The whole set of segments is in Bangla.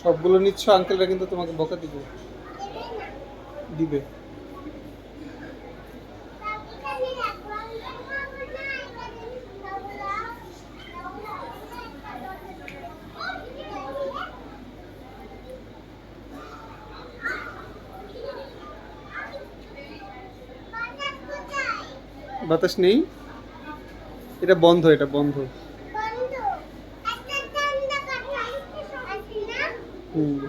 সবগুলো নিচ্ছ, আঙ্কেলরা কিন্তু তোমাকে বকা দিবে। দিবে। বাতাস নেই, এটা বন্ধ, এটা বন্ধ। হুম।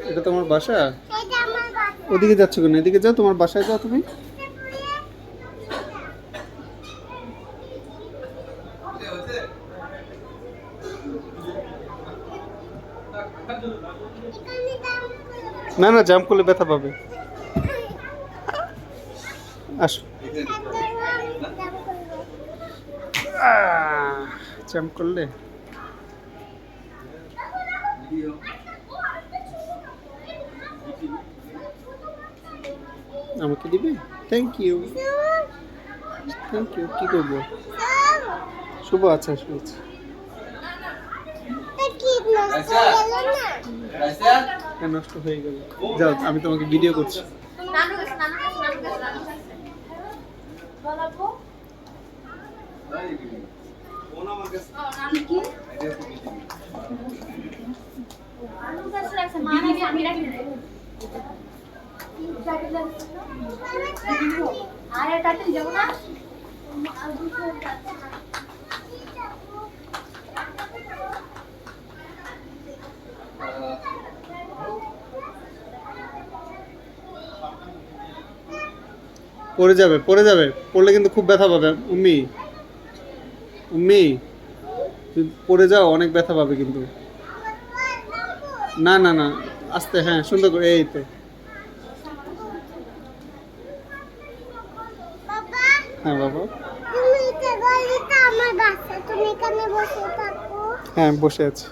এটা তোমার বাসা? ওদিকে যাচ্ছ কেন? এদিকে যাও, তোমার বাসায় যাও তুমি। না না, জাম্প করলে ব্যথা পাবে। আসো। জাম্প করলে আমাকে দিবে। Thank you, thank you. কি করবো? শুভ, আচ্ছা শুভ। নষ্ট হয়ে গেল। যাও, আমি তোমাকে ভিডিও করছি। পড়ে যাবে, পড়ে যাবে, পড়লে কিন্তু খুব ব্যথা পাবে। উম্মি, উম্মি, তুই পড়ে যাও, অনেক ব্যথা পাবে কিন্তু। না না না, আস্তে, হ্যাঁ সুন্দর করে, এই তো। হ্যাঁ বাবা, হ্যাঁ বসে আছি।